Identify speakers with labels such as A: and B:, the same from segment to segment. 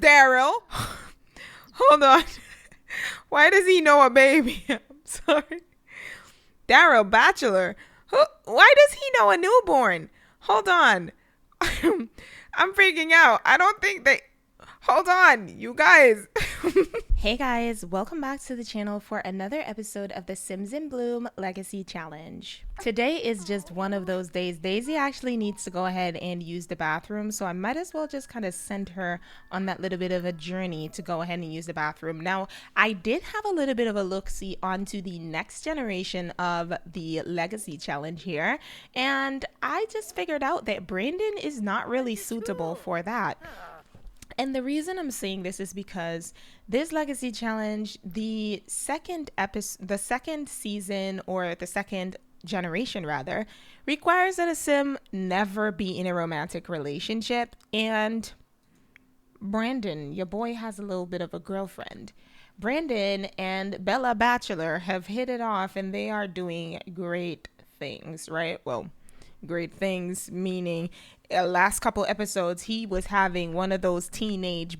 A: Daryl. Hold on. Why does he know a baby? I'm sorry. Daryl, bachelor. Why does he know a newborn? Hold on. I'm freaking out. I don't think they... Hold on, you guys.
B: Hey guys, welcome back to the channel for another episode of the Sims in Bloom Legacy Challenge. Today is just one of those days. Daisy actually needs to go ahead and use the bathroom, so I might as well just kind of send her on that little bit of a journey to go ahead and use the bathroom. Now, I did have a little bit of a look-see onto the next generation of the Legacy Challenge here, and I just figured out that Brandon is not really suitable for that. And the reason I'm saying this is because this Legacy Challenge, the second season, or the second generation rather, requires that a sim never be in a romantic relationship. And Brandon, your boy, has a little bit of a girlfriend. Brandon and Bella Bachelor have hit it off, and they are doing great things, right? Well, great things meaning last couple episodes he was having one of those teenager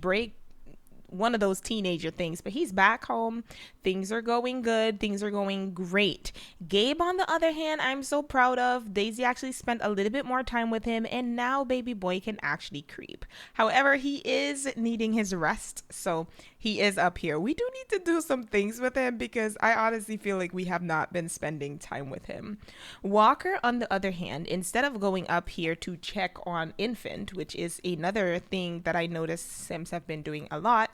B: things, but he's back home. Things are going good. Things are going great. Gabe, on the other hand, I'm so proud of. Daisy actually spent a little bit more time with him, and now baby boy can actually creep. However, he is needing his rest, so he is up here. We do need to do some things with him because I honestly feel like we have not been spending time with him. Walker, on the other hand, instead of going up here to check on Infant, which is another thing that I noticed Sims have been doing a lot,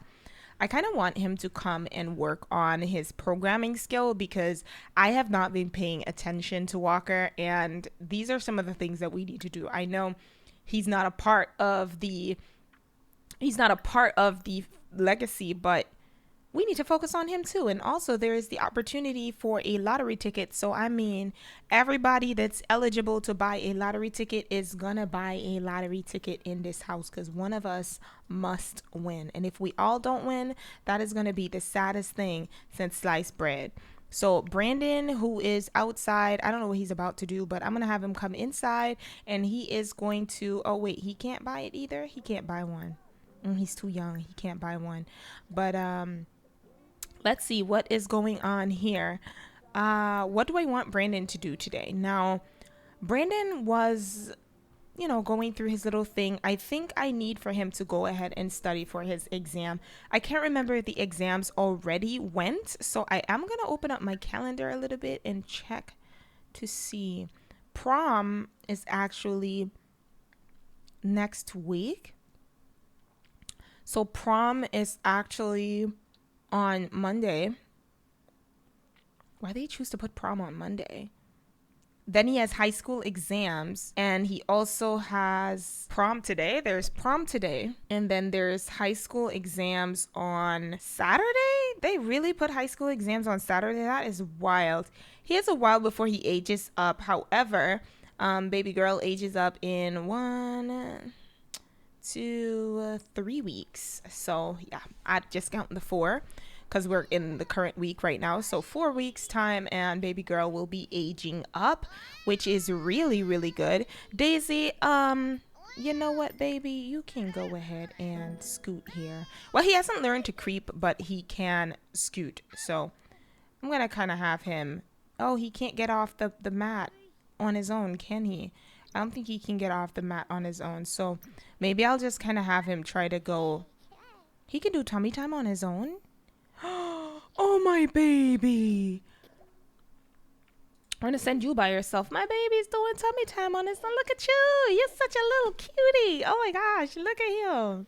B: I kind of want him to come and work on his programming skill because I have not been paying attention to Walker, and these are some of the things that we need to do. I know he's not a part of the legacy, but we need to focus on him too. And also there is the opportunity for a lottery ticket. So I mean, everybody that's eligible to buy a lottery ticket is gonna buy a lottery ticket in this house because one of us must win. And if we all don't win, that is gonna be the saddest thing since sliced bread. So Brandon, who is outside, I don't know what he's about to do, but I'm gonna have him come inside, and he is going to, oh wait, he can't buy it either. He can't buy one. He's too young. He can't buy one. But let's see what is going on here. What do I want Brandon to do today? Now, Brandon was, going through his little thing. I think I need for him to go ahead and study for his exam. I can't remember if the exams already went, so I am going to open up my calendar a little bit and check to see. Prom is actually next week. So prom is actually on Monday. Why do they choose to put prom on Monday? Then he has high school exams, and he also has prom today. There's prom today, and then there's high school exams on Saturday. They really put high school exams on Saturday. That is wild. He has a while before he ages up. However, baby girl ages up in 1, 2, 3 weeks. So yeah, I just count the 4 because we're in the current week right now. So 4 weeks time and baby girl will be aging up, which is really, really good. Daisy, you know what, baby? You can go ahead and scoot here. Well, he hasn't learned to creep, but he can scoot. So I'm going to kind of have him. Oh, he can't get off the mat on his own, can he? I don't think he can get off the mat on his own. So maybe I'll just kind of have him try to go. He can do tummy time on his own. Oh, my baby. I'm going to send you by yourself. My baby's doing tummy time on his own. Look at you. You're such a little cutie. Oh, my gosh. Look at him.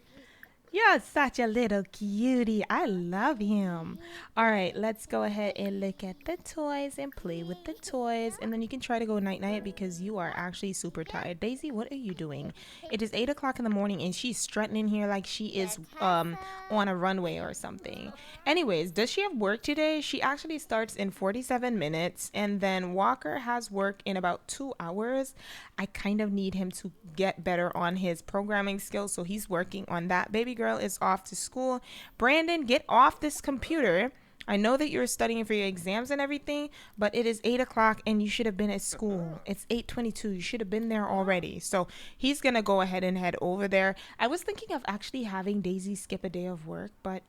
B: You're such a little cutie. I love him. All right, let's go ahead and look at the toys and play with the toys. And then you can try to go night-night because you are actually super tired. Daisy, what are you doing? It is 8 o'clock in the morning and she's strutting in here like she is on a runway or something. Anyways, does she have work today? She actually starts in 47 minutes. And then Walker has work in about 2 hours. I kind of need him to get better on his programming skills. So he's working on that. Baby girl is off to school. Brandon, get off this computer. I know that you're studying for your exams and everything, but it is 8 o'clock and you should have been at school. It's 8:22. You should have been there already. So he's gonna go ahead and head over there. I was thinking of actually having Daisy skip a day of work, but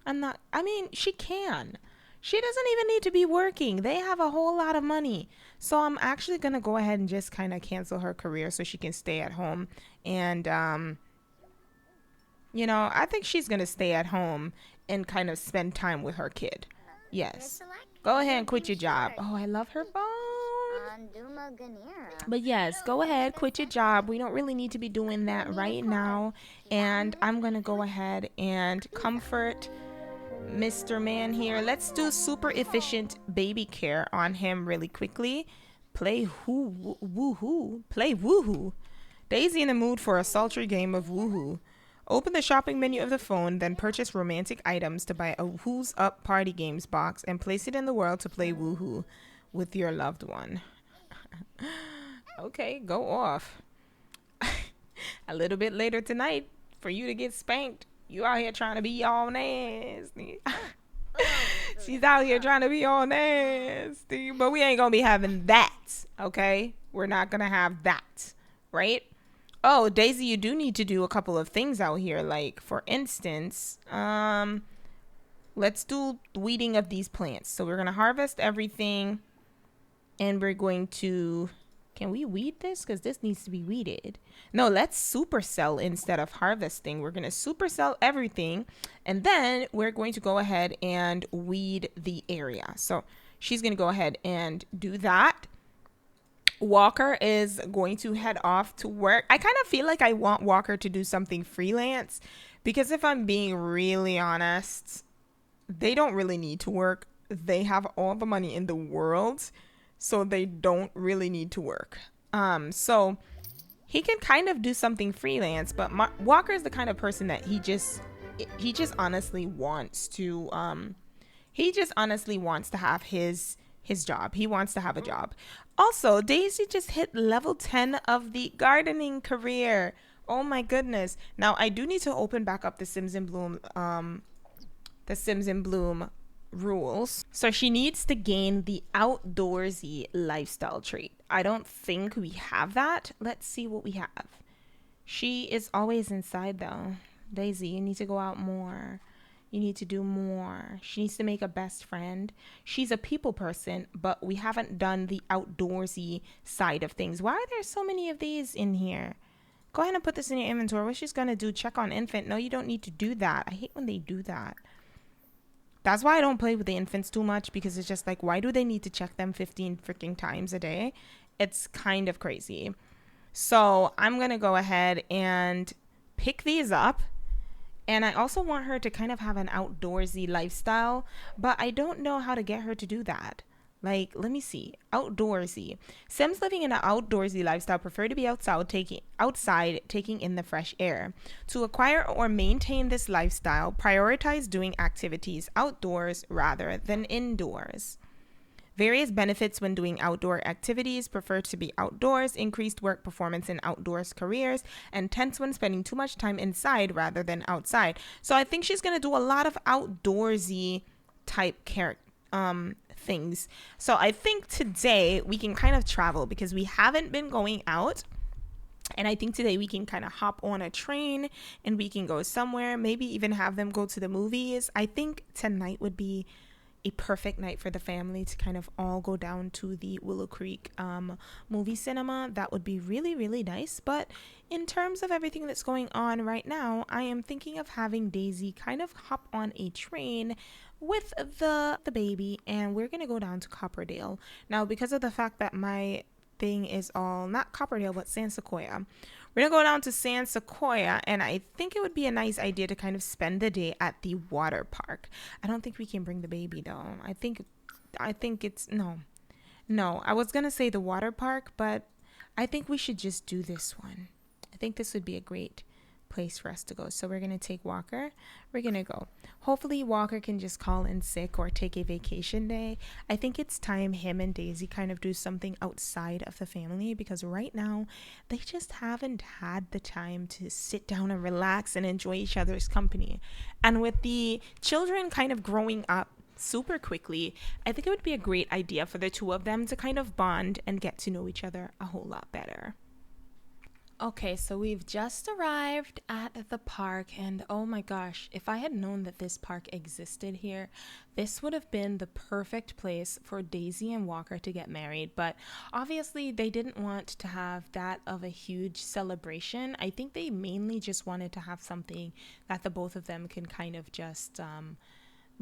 B: I'm not. I mean, she can. She doesn't even need to be working. They have a whole lot of money. So I'm actually gonna go ahead and just kind of cancel her career so she can stay at home. And I think she's gonna stay at home and kind of spend time with her kid. Yes. Go ahead and quit your job. Oh, I love her phone. But yes, go ahead, quit your job. We don't really need to be doing that right now. And I'm going to go ahead and comfort Mr. Man here. Let's do super efficient baby care on him really quickly. Play woohoo. Play woohoo. Daisy in the mood for a sultry game of woohoo. Open the shopping menu of the phone, then purchase romantic items to buy a Who's Up Party Games box and place it in the world to play woohoo with your loved one. Okay, go off. A little bit later tonight, for you to get spanked, you out here trying to be all nasty. She's out here trying to be all nasty. But we ain't going to be having that, okay? We're not going to have that, right? Oh, Daisy, you do need to do a couple of things out here. Like, for instance, let's do weeding of these plants. So we're going to harvest everything. And we're going to... Can we weed this? Because this needs to be weeded. No, let's supercell instead of harvesting. We're going to supercell everything. And then we're going to go ahead and weed the area. So she's going to go ahead and do that. Walker is going to head off to work. I kind of feel like I want Walker to do something freelance because if I'm being really honest, they don't really need to work. They have all the money in the world, so they don't really need to work. So he can kind of do something freelance, but Walker is the kind of person that he just honestly wants to have his job. He wants to have a job. Also, Daisy just hit level 10 of the gardening career. Oh my goodness. Now, I do need to open back up the Sims in Bloom rules. So she needs to gain the outdoorsy lifestyle trait. I don't think we have that. Let's see what we have. She is always inside though. Daisy, you need to go out more. You need to do more. She needs to make a best friend. She's a people person, but we haven't done the outdoorsy side of things. Why are there so many of these in here? Go ahead and put this in your inventory. What she's going to do, check on infant. No, you don't need to do that. I hate when they do that. That's why I don't play with the infants too much, because it's just like, why do they need to check them 15 freaking times a day? It's kind of crazy. So I'm going to go ahead and pick these up. And I also want her to kind of have an outdoorsy lifestyle, but I don't know how to get her to do that. Like, let me see. Outdoorsy. Sims living in an outdoorsy lifestyle prefer to be outside taking in the fresh air. To acquire or maintain this lifestyle, prioritize doing activities outdoors rather than indoors. Various benefits when doing outdoor activities: prefer to be outdoors, increased work performance in outdoors careers, and tense when spending too much time inside rather than outside. So I think she's going to do a lot of outdoorsy type things. So I think today we can kind of travel because we haven't been going out. And I think today we can kind of hop on a train and we can go somewhere, maybe even have them go to the movies. I think tonight would be a perfect night for the family to kind of all go down to the Willow Creek movie cinema. That would be really, really nice. But in terms of everything that's going on right now, I am thinking of having Daisy kind of hop on a train with the baby, and we're gonna go down to Copperdale. Now, because of the fact that my thing is all not Copperdale but San Sequoia, we're gonna go down to San Sequoia, and I think it would be a nice idea to kind of spend the day at the water park. I don't think we can bring the baby though. I think it's no. I was gonna say the water park, but I think we should just do this one. I think this would be a great place for us to go. So we're gonna take Walker. We're gonna go. Hopefully Walker can just call in sick or take a vacation day. I think it's time him and Daisy kind of do something outside of the family, because right now they just haven't had the time to sit down and relax and enjoy each other's company. And with the children kind of growing up super quickly, I think it would be a great idea for the two of them to kind of bond and get to know each other a whole lot better. Okay, so we've just arrived at the park, and oh my gosh, if I had known that this park existed here, this would have been the perfect place for Daisy and Walker to get married. But obviously, they didn't want to have that of a huge celebration. I think they mainly just wanted to have something that the both of them can kind of just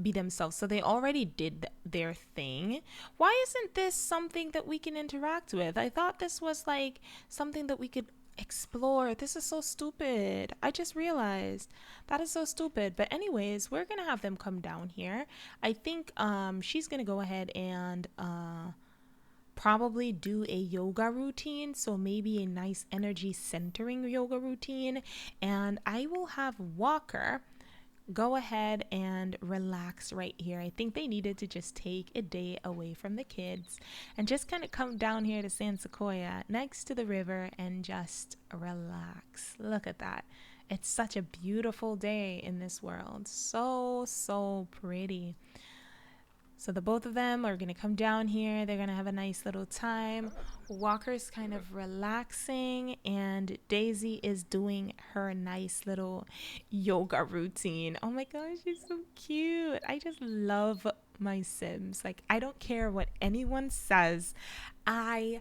B: be themselves. So they already did their thing. Why isn't this something that we can interact with? I thought this was like something that we could explore. This is so stupid. I just realized that is so stupid. But anyways, we're gonna have them come down here. I think she's gonna go ahead and probably do a yoga routine, so maybe a nice energy centering yoga routine, and I will have Walker go ahead and relax right here. I think they needed to just take a day away from the kids and just kind of come down here to San Sequoia next to the river and just relax. Look at that. It's such a beautiful day in this world. So, so pretty. So the both of them are going to come down here. They're going to have a nice little time. Walker's kind of relaxing, and Daisy is doing her nice little yoga routine. Oh my gosh, she's so cute. I just love my Sims. Like, I don't care what anyone says. I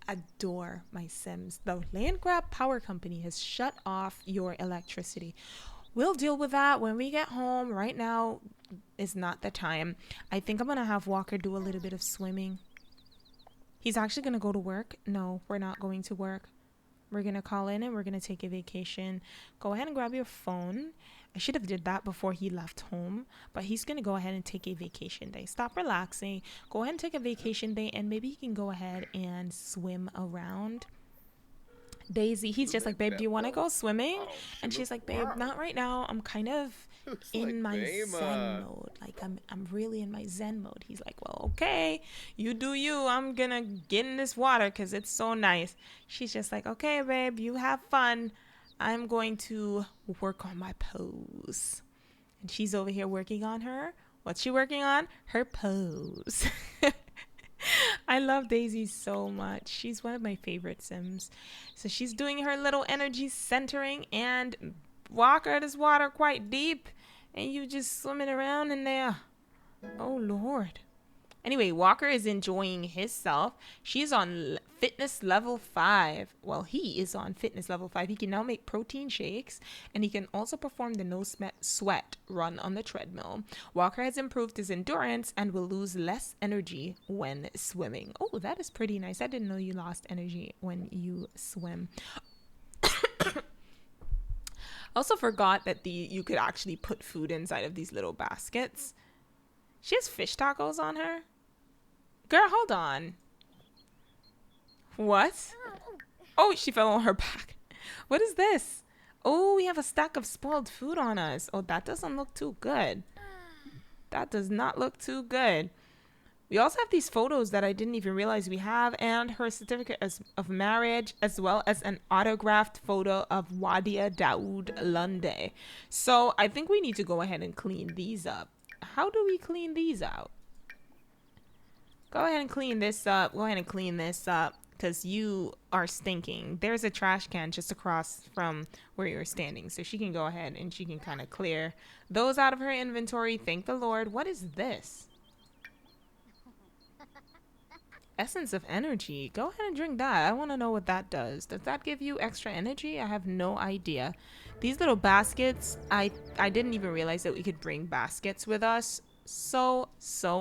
B: adore my Sims. The land grab power company has shut off your electricity. We'll deal with that when we get home. Right now is not the time. I think I'm going to have Walker do a little bit of swimming. He's actually going to go to work. No, we're not going to work. We're going to call in and we're going to take a vacation. Go ahead and grab your phone. I should have did that before he left home, but he's going to go ahead and take a vacation day. Stop relaxing. Go ahead and take a vacation day, and maybe he can go ahead and swim around. Daisy, he's just like, babe, do you want to go swimming? And she's like, babe, not right now. I'm kind of in my zen mode. Like, I'm really in my zen mode. He's like, well, okay, you do you. I'm gonna get in this water because it's so nice. She's just like, okay, babe, you have fun. I'm going to work on my pose. And she's over here working on her. What's she working on? Her pose. I love Daisy so much. She's one of my favorite Sims. So she's doing her little energy centering, and Walker, this water quite deep, and you just swimming around in there. Oh Lord. Anyway, Walker is enjoying himself. She's on fitness level 5. Well, he is on fitness level 5. He can now make protein shakes, and he can also perform the no sweat run on the treadmill. Walker has improved his endurance and will lose less energy when swimming. Oh, that is pretty nice. I didn't know you lost energy when you swim. Also forgot that you could actually put food inside of these little baskets. She has fish tacos on her. Girl, hold on. What? Oh, she fell on her back. What is this? Oh, we have a stack of spoiled food on us. Oh, that doesn't look too good. That does not look too good. We also have these photos that I didn't even realize we have, and her certificate of marriage, as well as an autographed photo of Wadia Daoud Lunde. So I think we need to go ahead and clean these up. How do we clean these out? Go ahead and clean this up. Go ahead and clean this up because you are stinking. There's a trash can just across from where you're standing. So she can go ahead and she can kind of clear those out of her inventory. Thank the Lord. What is this? Essence of energy. Go ahead and drink that. I want to know what that does. Does that give you extra energy? I have no idea. These little baskets, I didn't even realize that we could bring baskets with us. So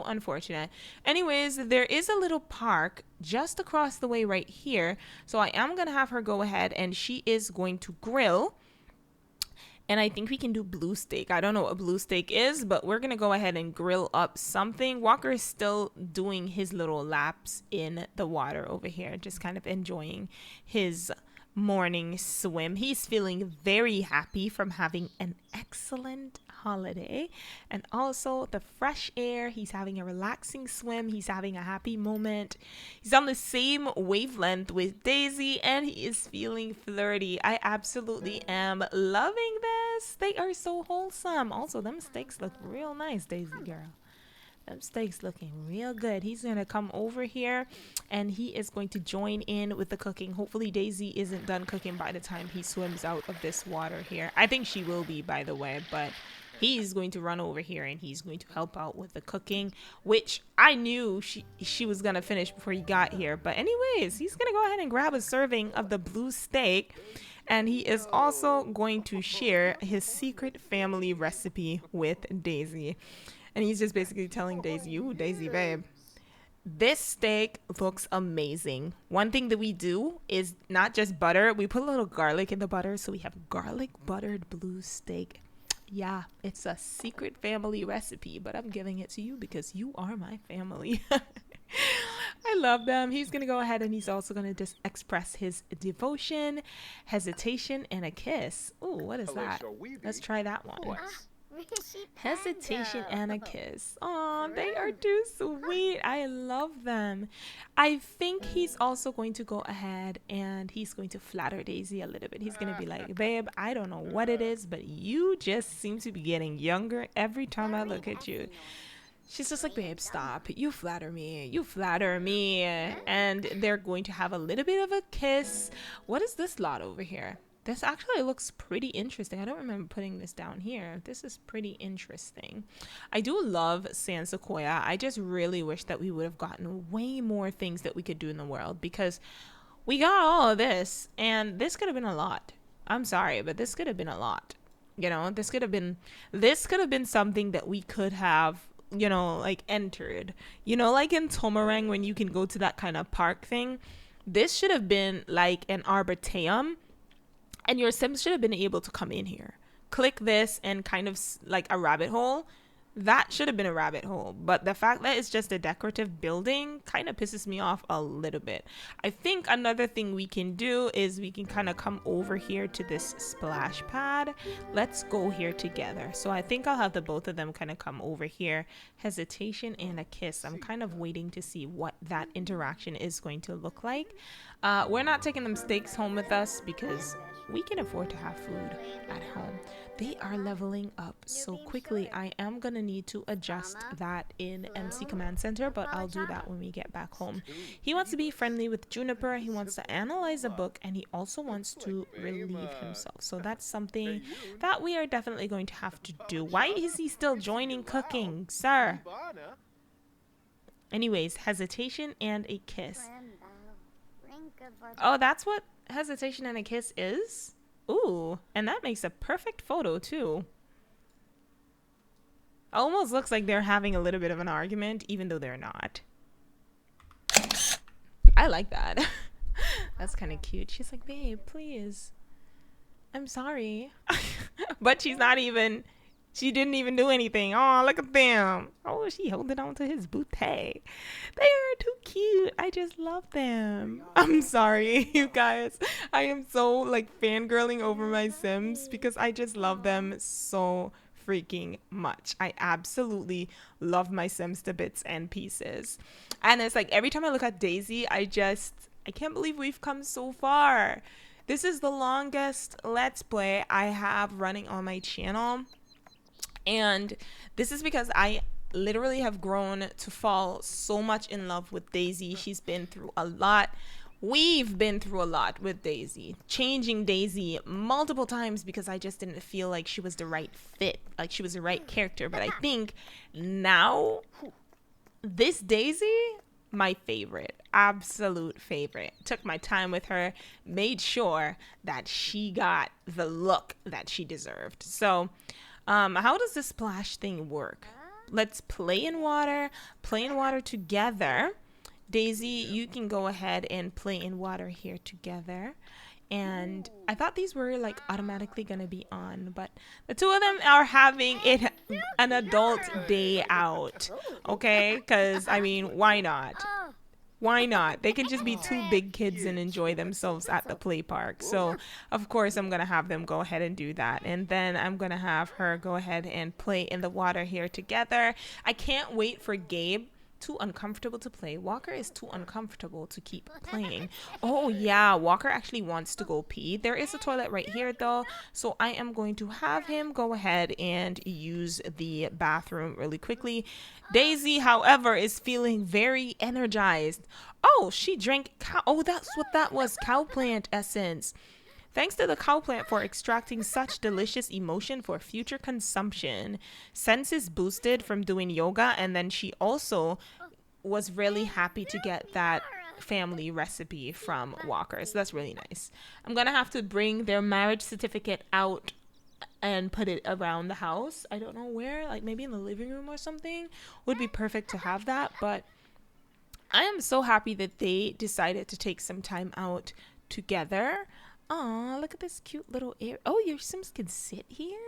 B: unfortunate. Anyways, there is a little park just across the way right here. So I am going to have her go ahead and she is going to grill. And I think we can do blue steak. I don't know what blue steak is, but we're going to go ahead and grill up something. Walker is still doing his little laps in the water over here, just kind of enjoying his morning swim. He's feeling very happy from having an excellent holiday and also the fresh air. He's having a relaxing swim. He's having a happy moment. He's on the same wavelength with Daisy and he is feeling flirty. I absolutely am loving this. They are so wholesome. Also, them steaks look real nice, Daisy girl. Them steaks looking real good. He's gonna come over here and he is going to join in with the cooking. Hopefully Daisy isn't done cooking by the time he swims out of this water here. I think she will be, by the way, but he's going to run over here and he's going to help out with the cooking, which I knew she was gonna finish before he got here. But anyways, he's gonna go ahead and grab a serving of the blue steak, and he is also going to share his secret family recipe with Daisy. And he's just basically telling Daisy, ooh, Daisy, babe, this steak looks amazing. One thing that we do is not just butter. We put a little garlic in the butter. So we have garlic buttered blue steak. Yeah, it's a secret family recipe, but I'm giving it to you because you are my family. I love them. He's going to go ahead and he's also going to just express his devotion, hesitation, and a kiss. Ooh, what is that? Let's try that one. Hesitation and a kiss. Aw, they are too sweet. I love them. I think he's also going to go ahead and he's going to flatter Daisy a little bit. He's going to be like, babe, I don't know what it is, but you just seem to be getting younger every time I look at you. She's just like, babe, stop. You flatter me. You flatter me. And they're going to have a little bit of a kiss. What is this lot over here? This actually looks pretty interesting. I don't remember putting this down here. This is pretty interesting. I do love San Sequoa. I just really wish that we would have gotten way more things that we could do in the world, because we got all of this and this could have been a lot. I'm sorry, but this could have been a lot. You know, this could have been something that we could have, you know, like entered. You know, like in Tomarang when you can go to that kind of park thing. This should have been like an arboretum. And your Sims should have been able to come in here, click this, and kind of like a rabbit hole. That should have been a rabbit hole. But the fact that it's just a decorative building kind of pisses me off a little bit. I think another thing we can do is we can kind of come over here to this splash pad. Let's go here together. So I think I'll have the both of them kind of come over here. Hesitation and a kiss. I'm kind of waiting to see what that interaction is going to look like. We're not taking them steaks home with us because we can afford to have food at home. They are leveling up so quickly. I am going to need to adjust that in MC Command Center, but I'll do that when we get back home. He wants to be friendly with Juniper. He wants to analyze a book, and he also wants to relieve himself. So that's something that we are definitely going to have to do. Why is he still joining cooking, sir? Anyways, hesitation and a kiss. Oh, that's what hesitation and a kiss is? Ooh, and that makes a perfect photo too. Almost looks like they're having a little bit of an argument, even though they're not. I like that. That's kind of cute. She's like, babe, please. I'm sorry. But she's not even... She didn't even do anything. Oh, look at them. Oh, she holding on to his booty. They are too cute. I just love them. I'm sorry, you guys. I am so like fangirling over my Sims because I just love them so freaking much. I absolutely love my Sims to bits and pieces. And it's like every time I look at Daisy, I can't believe we've come so far. This is the longest Let's Play I have running on my channel. And this is because I literally have grown to fall so much in love with Daisy. She's been through a lot. We've been through a lot with Daisy. Changing Daisy multiple times because I just didn't feel like she was the right fit. Like she was the right character. But I think now, this Daisy, my favorite. Absolute favorite. Took my time with her. Made sure that she got the look that she deserved. So... how does this splash thing work? Let's play in water together. Daisy, you can go ahead and play in water here together. And I thought these were like automatically going to be on, but the two of them are having an adult day out. Okay? Because, I mean, why not? Why not? They can just be two big kids and enjoy themselves at the play park. So, of course, I'm going to have them go ahead and do that. And then I'm going to have her go ahead and play in the water here together. I can't wait for Gabe Too uncomfortable to play. Walker is too uncomfortable to keep playing. Oh yeah, Walker actually wants to go pee. There is a toilet right here though, so I am going to have him go ahead and use the bathroom really quickly. Daisy, however, is feeling very energized. Oh, she drank cow. Oh, that's what that was. Cow plant essence. Thanks to the cow plant for extracting such delicious emotion for future consumption. Sense is boosted from doing yoga, and then she also was really happy to get that family recipe from Walker. So that's really nice. I'm gonna have to bring their marriage certificate out and put it around the house. I don't know where, like maybe in the living room or something. Would be perfect to have that, but I am so happy that they decided to take some time out together. Aw, look at this cute little area. Oh, your Sims can sit here?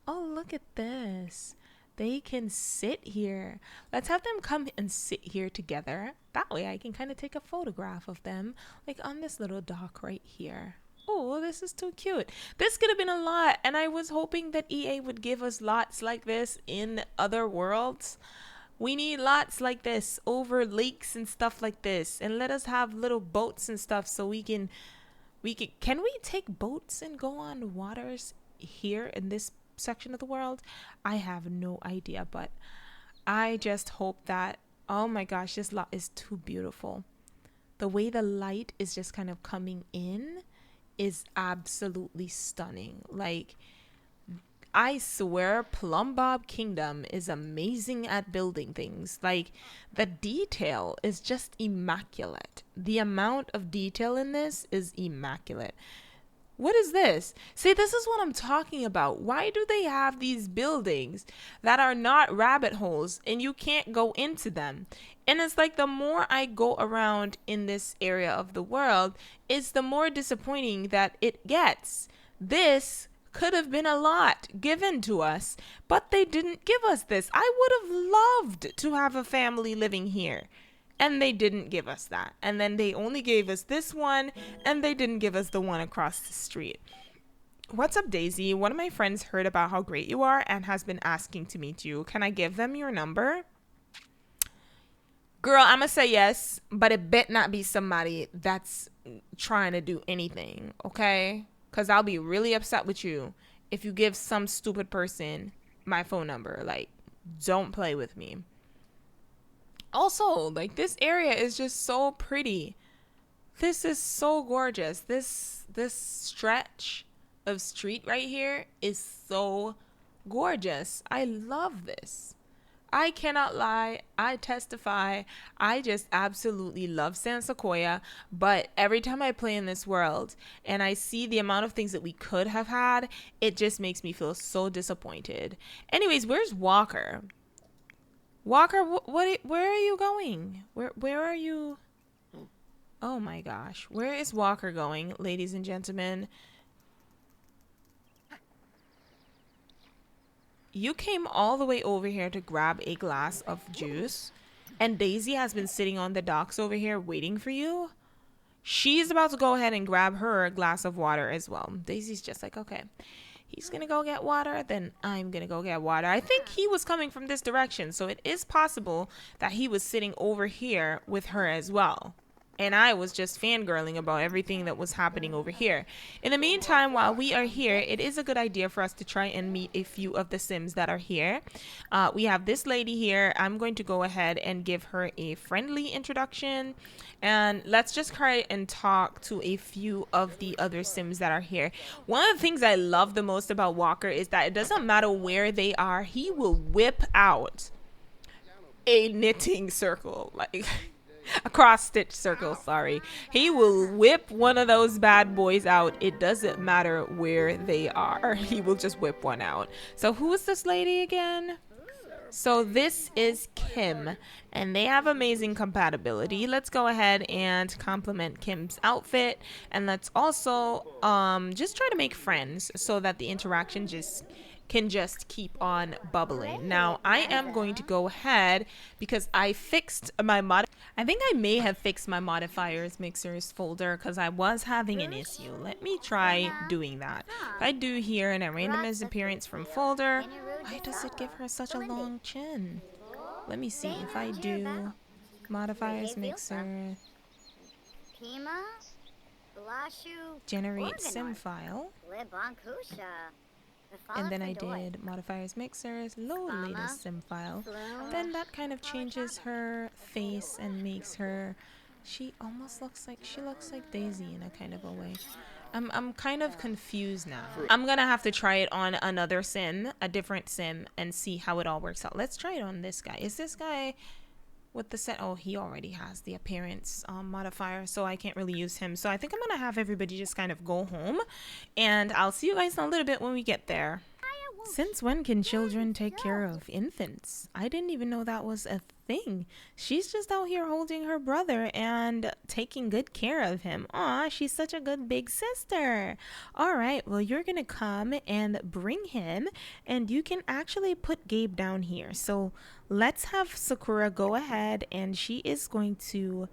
B: Oh, look at this. They can sit here. Let's have them come and sit here together. That way I can kind of take a photograph of them, like on this little dock right here. Oh, this is too cute. This could have been a lot, and I was hoping that EA would give us lots like this in other worlds. We need lots like this over lakes and stuff like this, and let us have little boats and stuff so can we take boats and go on waters here in this section of the world? I have no idea, but I just hope that, oh my gosh, this lot is too beautiful. The way the light is just kind of coming in is absolutely stunning. Like, I swear Plum Bob Kingdom is amazing at building things. Like, the detail is just immaculate. The amount of detail in this is immaculate. What is this? See, this is what I'm talking about. Why do they have these buildings that are not rabbit holes and you can't go into them? And it's like the more I go around in this area of the world, it's the more disappointing that it gets. This could have been a lot given to us, but they didn't give us this. I would have loved to have a family living here, and they didn't give us that. And then they only gave us this one, and they didn't give us the one across the street. What's up, Daisy? One of my friends heard about how great you are and has been asking to meet you. Can I give them your number? Girl, I'm gonna say yes, but it bet not be somebody that's trying to do anything, okay? Because I'll be really upset with you if you give some stupid person my phone number. Like, don't play with me. Also, like, this area is just so pretty. This is so gorgeous. This stretch of street right here is so gorgeous. I love this. I cannot lie. I testify. I just absolutely love San Sequoia. But every time I play in this world and I see the amount of things that we could have had, it just makes me feel so disappointed. Anyways, where's Walker? Walker, where are you going? Where are you? Oh my gosh. Where is Walker going, ladies and gentlemen? You came all the way over here to grab a glass of juice, and Daisy has been sitting on the docks over here waiting for you. She's about to go ahead and grab her a glass of water as well. Daisy's just like, okay, he's gonna go get water, then I'm gonna go get water. I think he was coming from this direction, so it is possible that he was sitting over here with her as well. And I was just fangirling about everything that was happening over here. In the meantime, while we are here, it is a good idea for us to try and meet a few of the Sims that are here. We have this lady here. I'm going to go ahead and give her a friendly introduction. And let's just try and talk to a few of the other Sims that are here. One of the things I love the most about Walker is that it doesn't matter where they are. He will whip out a knitting circle. Like... a cross stitch circle, sorry. He will whip one of those bad boys out. It doesn't matter where they are. He will just whip one out. So who is this lady again? So this is Kim, and they have amazing compatibility. Let's go ahead and compliment Kim's outfit, and let's also just try to make friends so that the interaction can just keep on bubbling. Now, I am going to go ahead because I fixed my I think I may have fixed my modifiers mixers folder because I was having an issue. Let me try doing that. If I do here in a random appearance from folder, why does it give her such a long chin? Let me see if I do modifiers mixer, generate sim file, and then I did modifiers mixers, load latest sim file, then that kind of changes her face and makes her, she looks like Daisy in a kind of a way. I'm kind of confused now. I'm gonna have to try it on another sim, a different sim, and see how it all works out. Let's try it on this guy. Is this guy with the set? Oh, he already has the appearance modifier, so I can't really use him. So I think I'm gonna have everybody just kind of go home, and I'll see you guys in a little bit when we get there. Since when can children take care of infants? I didn't even know that was a thing. She's just out here holding her brother and taking good care of him. Aw, she's such a good big sister. All right, well, you're gonna come and bring him, and you can actually put Gabe down here. So let's have Sakura go ahead, and she is going to,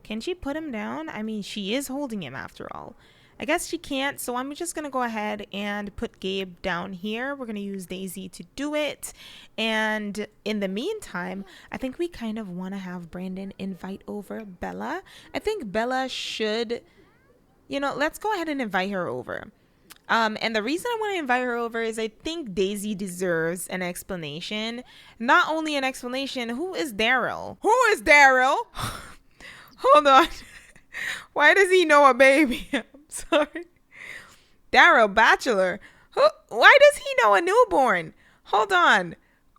B: can she put him down? I mean, she is holding him after all. I guess she can't, so I'm just going to go ahead and put Gabe down here. We're going to use Daisy to do it. And in the meantime, I think we kind of want to have Brandon invite over Bella. I think Bella should, let's go ahead and invite her over. And the reason I want to invite her over is I think Daisy deserves an explanation. Not only an explanation, who is Daryl?
A: Who is Daryl? Hold on. Why does he know a baby? I'm sorry. Daryl, bachelor. Why does he know a newborn? Hold on.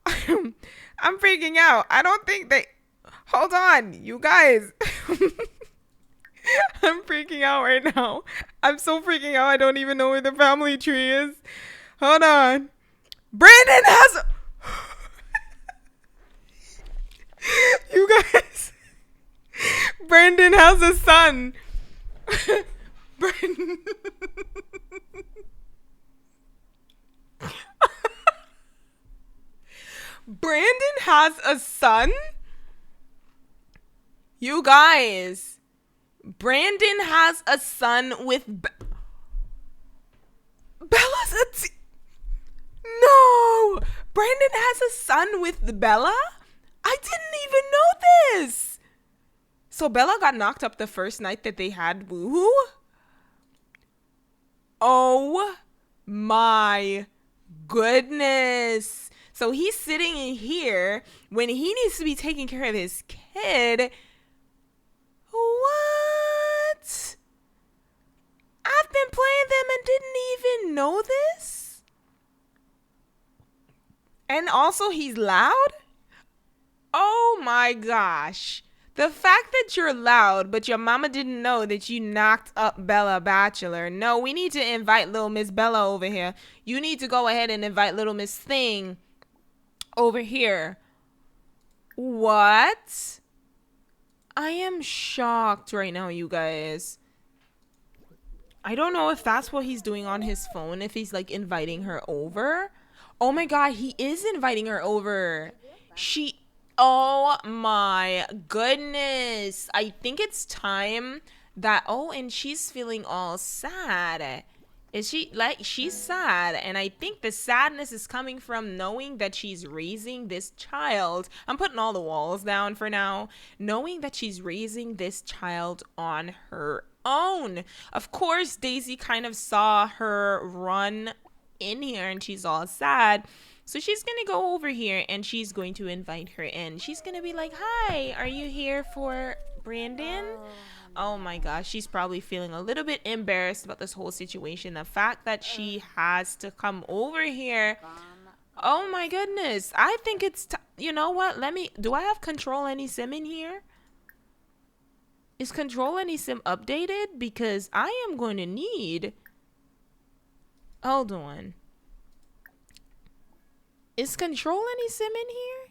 A: I'm freaking out. I don't think they... Hold on, you guys. I'm freaking out right now. I'm so freaking out. I don't even know where the family tree is. Hold on. Brandon has... You guys... Brandon has a son. Brandon. Brandon has a son? You guys. Brandon has a son with Bella's No! Brandon has a son with Bella? I didn't even know this. So Bella got knocked up the first night that they had woohoo? Oh my goodness. So he's sitting in here when he needs to be taking care of his kid. What? I've been playing them and didn't even know this? And also he's loud? Oh my gosh. The fact that you're loud, but your mama didn't know that you knocked up Bella Bachelor. No, we need to invite little Miss Bella over here. You need to go ahead and invite little Miss Thing over here. What? I am shocked right now, you guys. I don't know if that's what he's doing on his phone, if he's like inviting her over. Oh my god, he is inviting her over. Oh my goodness. I think it's time that, and she's feeling all sad. Is she, like, she's sad, and I think the sadness is coming from knowing that she's raising this child. I'm putting all the walls down for now. Knowing that she's raising this child on her own. Of course, Daisy kind of saw her run in here, and she's all sad. So she's going to go over here and she's going to invite her in. She's going to be like, hi, are you here for Brandon? Oh my gosh, she's probably feeling a little bit embarrassed about this whole situation. The fact that she has to come over here. Oh my goodness. I think it's, you know what? Do I have Control Any Sim in here? Is Control Any Sim updated? Because I am going to need, hold on. Is Control Any Sim in here?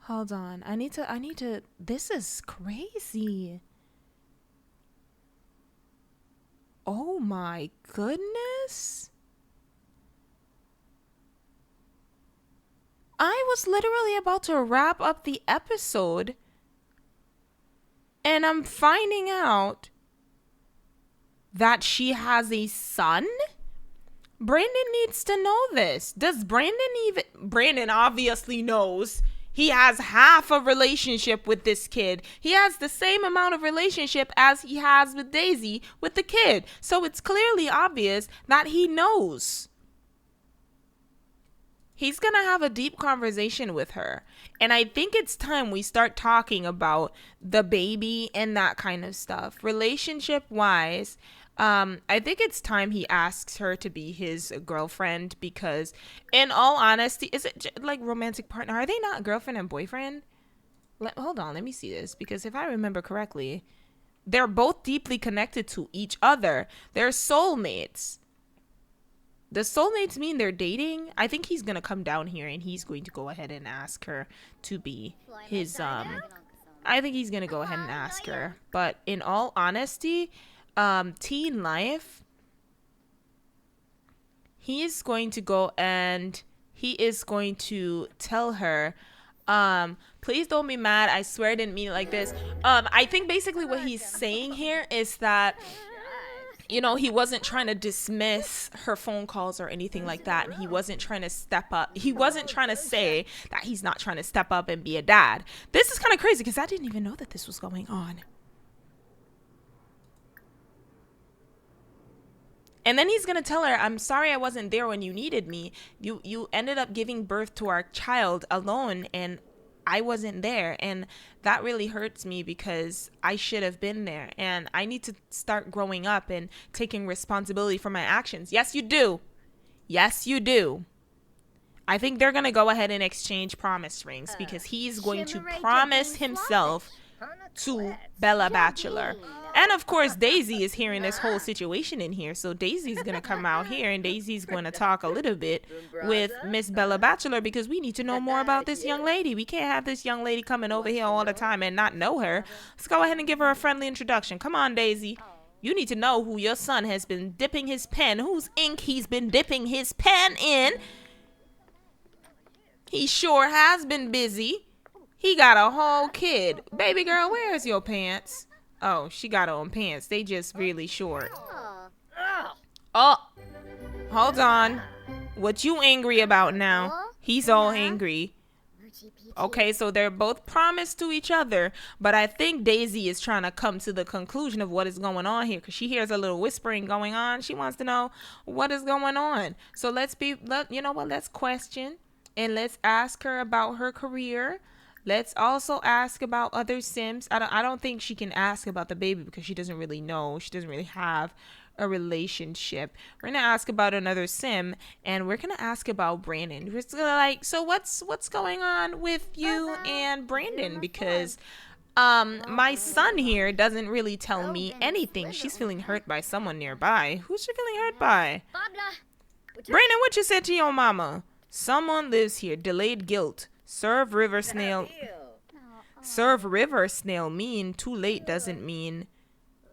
A: Hold on. I need to, this is crazy. Oh my goodness. I was literally about to wrap up the episode
B: And I'm finding out that she has a son. Brandon needs to know this. Does Brandon obviously knows. He has half a relationship with this kid. He has the same amount of relationship as he has with Daisy with the kid. So it's clearly obvious that he knows. He's going to have a deep conversation with her. And I think it's time we start talking about the baby and that kind of stuff. Relationship wise, I think it's time he asks her to be his girlfriend because, in all honesty, is it like romantic partner? Are they not girlfriend and boyfriend? Hold on, let me see this because if I remember correctly, they're both deeply connected to each other. They're soulmates. Does soulmates mean they're dating? I think he's gonna come down here and he's going to go ahead and ask her to be his I think he's gonna go ahead and ask her. But in all honesty, teen life, he is going to go and he is going to tell her, please don't be mad. I swear I didn't mean it like this. I think basically what he's saying here is that, you know, he wasn't trying to dismiss her phone calls or anything like that. And he wasn't trying to step up. He wasn't trying to say that he's not trying to step up and be a dad. This is kind of crazy because I didn't even know that this was going on. And then he's going to tell her, I'm sorry I wasn't there when you needed me. You ended up giving birth to our child alone and I wasn't there. And that really hurts me because I should have been there. And I need to start growing up and taking responsibility for my actions. Yes, you do. Yes, you do. I think they're going to go ahead and exchange promise rings because he's going to promise himself to Bella Bachelor. And of course, Daisy is hearing this whole situation in here. So Daisy's going to come out here and Daisy's going to talk a little bit with Miss Bella Bachelor because we need to know more about this young lady. We can't have this young lady coming over here all the time and not know her. Let's go ahead and give her a friendly introduction. Come on, Daisy. You need to know who your son has been dipping his pen, whose ink he's been dipping his pen in. He sure has been busy. He got a whole kid. Baby girl, where's your pants? Oh, she got on pants. They just really short. Oh, hold on. What you angry about now? He's all angry. Okay, so they're both promised to each other, but I think Daisy is trying to come to the conclusion of what is going on here because she hears a little whispering going on. She wants to know what is going on. So let's question and let's ask her about her career. Let's also ask about other Sims. I don't think she can ask about the baby because she doesn't really know. She doesn't really have a relationship. We're gonna ask about another Sim, and we're gonna ask about Brandon. We're just gonna so what's going on with you and Brandon? Because my son here doesn't really tell me anything. She's feeling hurt by someone nearby. Who's she feeling hurt by? Brandon, what you said to your mama? Someone lives here. Delayed guilt. Serve river snail mean too late doesn't mean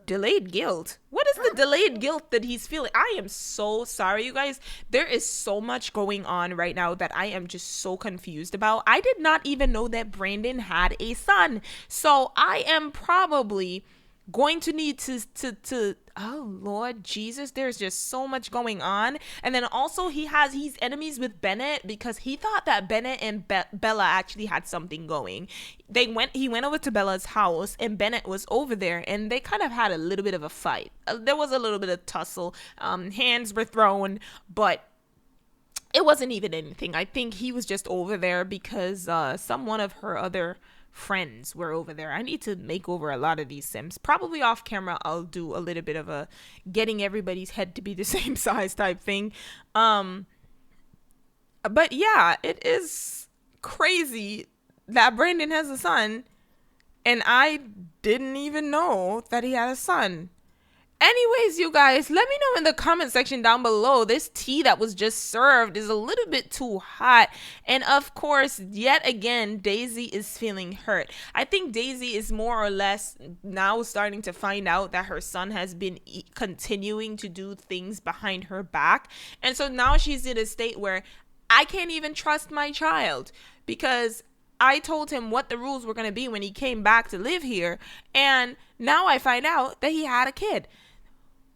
B: delayed guilt. What is the delayed guilt that he's feeling? I am so sorry, you guys. There is so much going on right now that I am just so confused about. I did not even know that Brandon had a son. So I am probably going to need to oh Lord Jesus, there's just so much going on. And then also he's enemies with Bennett because he thought that Bennett and Bella actually had something going. He went over to Bella's house and Bennett was over there and they kind of had a little bit of a fight. There was a little bit of tussle. Hands were thrown, but it wasn't even anything. I think he was just over there because one of her other friends were over there. I need to make over a lot of these Sims. Probably off camera I'll do a little bit of a getting everybody's head to be the same size type thing. But yeah, it is crazy that Brandon has a son and I didn't even know that he had a son. Anyways, you guys, let me know in the comment section down below. This tea that was just served is a little bit too hot. And of course, yet again, Daisy is feeling hurt. I think Daisy is more or less now starting to find out that her son has been continuing to do things behind her back. And so now she's in a state where I can't even trust my child because I told him what the rules were going to be when he came back to live here. And now I find out that he had a kid,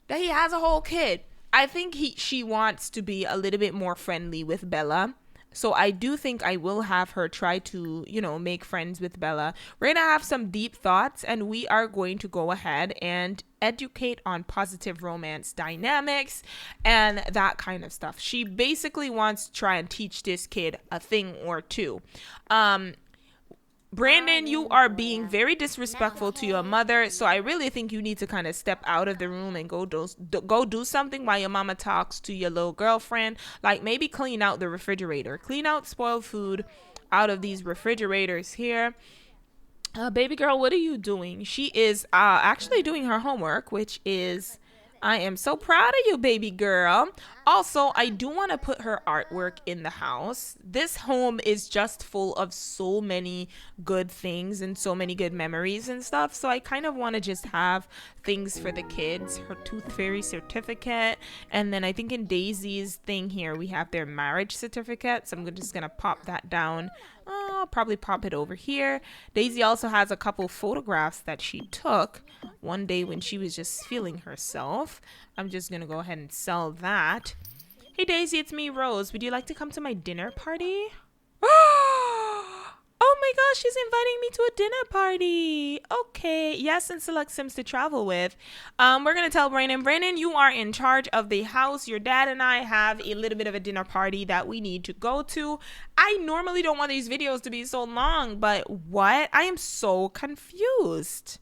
B: that he has a whole kid. I think she wants to be a little bit more friendly with Bella. So I do think I will have her try to, make friends with Bella. We're going to have some deep thoughts, and we are going to go ahead and educate on positive romance dynamics and that kind of stuff. She basically wants to try and teach this kid a thing or two. Brandon, you are being very disrespectful to your mother, so I really think you need to kind of step out of the room and go do something while your mama talks to your little girlfriend. Like maybe clean out the refrigerator, clean out spoiled food out of these refrigerators here. Baby girl, what are you doing? She is actually doing her homework, which is, I am so proud of you, baby girl. Also, I do want to put her artwork in the house. This home is just full of so many good things and so many good memories and stuff. So I kind of want to just have things for the kids. Her tooth fairy certificate. And then I think in Daisy's thing here, we have their marriage certificate. So I'm just going to pop that down. I'll probably pop it over here. Daisy also has a couple photographs that she took one day when she was just feeling herself. I'm just going to go ahead and sell that. Hey Daisy, it's me, Rose. Would you like to come to my dinner party? Oh my gosh, she's inviting me to a dinner party. Okay, yes, and select Sims to travel with. We're going to tell Brandon, you are in charge of the house. Your dad and I have a little bit of a dinner party that we need to go to. I normally don't want these videos to be so long, but what? I am so confused.